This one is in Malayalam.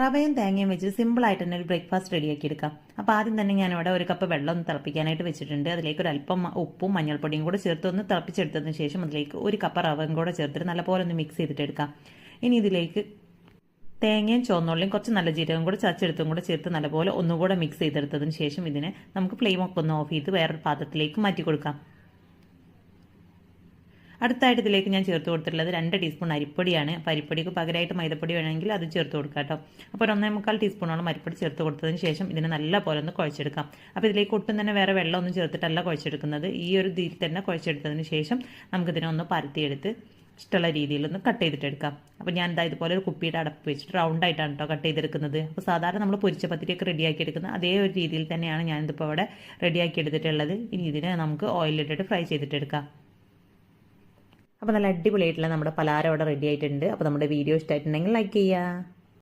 റവയും തേങ്ങയും വെച്ച് സിമ്പിളായിട്ട് തന്നെ ഒരു ബ്രേക്ക്ഫാസ്റ്റ് റെഡിയാക്കി എടുക്കാം. അപ്പോൾ ആദ്യം തന്നെ ഞാനിവിടെ ഒരു കപ്പ് വെള്ളം ഒന്ന് തിളപ്പിക്കാനായിട്ട് വെച്ചിട്ടുണ്ട്. അതിലേക്ക് ഒരു അല്പം ഉപ്പും മഞ്ഞൾപ്പൊടിയും കൂടെ ചേർത്ത് ഒന്ന് തിളപ്പിച്ചെടുത്തതിന് ശേഷം അതിലേക്ക് ഒരു കപ്പ് റവയും കൂടെ ചേർത്തിട്ട് നല്ലപോലെ ഒന്ന് മിക്സ് ചെയ്തിട്ട് എടുക്കാം. ഇനി ഇതിലേക്ക് തേങ്ങയും ചുവന്നുള്ളിയും കുറച്ച് നല്ല ജീരകം കൂടെ ചതച്ചെടുത്തും കൂടെ ചേർത്ത് നല്ലപോലെ ഒന്നുകൂടെ മിക്സ് ചെയ്തെടുത്തതിന് ശേഷം ഇതിനെ നമുക്ക് ഫ്ലെയിമൊക്കെ ഒന്ന് ഓഫ് ചെയ്ത് വേറൊരു പാത്രത്തിലേക്ക് മാറ്റി കൊടുക്കാം. അടുത്തായിട്ട് ഇതിലേക്ക് ഞാൻ ചേർത്ത് കൊടുത്തിട്ടുള്ളത് 2 ടീസ്പൂൺ അരിപ്പൊടിയാണ്. അപ്പോൾ അരിപ്പൊടിക്ക് പകരമായിട്ട് മൈദപ്പൊടി വേണമെങ്കിൽ അത് ചേർത്ത് കൊടുക്കാം കേട്ടോ. അപ്പോൾ 1.25 ടീസ്പൂണോളം അരിപ്പൊടി ചേർത്ത് കൊടുത്തതിന് ശേഷം ഇതിനെ നല്ല പോലെ ഒന്ന് കുഴച്ചെടുക്കാം. അപ്പോൾ ഇതിലേക്ക് ഒട്ടും തന്നെ വേറെ വെള്ളമൊന്നും ചേർത്തിട്ടല്ല കുഴച്ചെടുക്കുന്നത്. ഈ ഒരു ഇതിൽ തന്നെ കുഴച്ചെടുത്തതിന് ശേഷം നമുക്കിതിനെ ഒന്ന് പരത്തിയെടുത്ത് ഇഷ്ടമുള്ള രീതിയിലൊന്ന് കട്ട് ചെയ്തിട്ടെടുക്കാം. അപ്പോൾ ഞാൻ ഇതുപോലെ ഒരു കുപ്പിയുടെ അടപ്പ് വെച്ചിട്ട് റൗണ്ടായിട്ടാണ് കേട്ടോ കട്ട് ചെയ്തെടുക്കുന്നത്. അപ്പോൾ സാധാരണ നമ്മൾ പൊരിച്ച പത്തിരിയൊക്കെ റെഡിയാക്കി എടുക്കുന്നത് അതേ ഒരു രീതിയിൽ തന്നെയാണ് ഞാനിതിപ്പോൾ ഇവിടെ റെഡിയാക്കി എടുത്തിട്ടുള്ളത്. ഇനി ഇതിനെ നമുക്ക് ഓയിലിട്ടിട്ട് ഫ്രൈ ചെയ്തിട്ടെടുക്കാം. അപ്പോൾ നല്ല അടിപൊളിയായിട്ടുള്ള നമ്മുടെ പലഹാരം ഇവിടെ റെഡി ആയിട്ടുണ്ട്. അപ്പോൾ നമ്മുടെ വീഡിയോ ഇഷ്ടമായിട്ടുണ്ടെങ്കിൽ ലൈക്ക് ചെയ്യുക.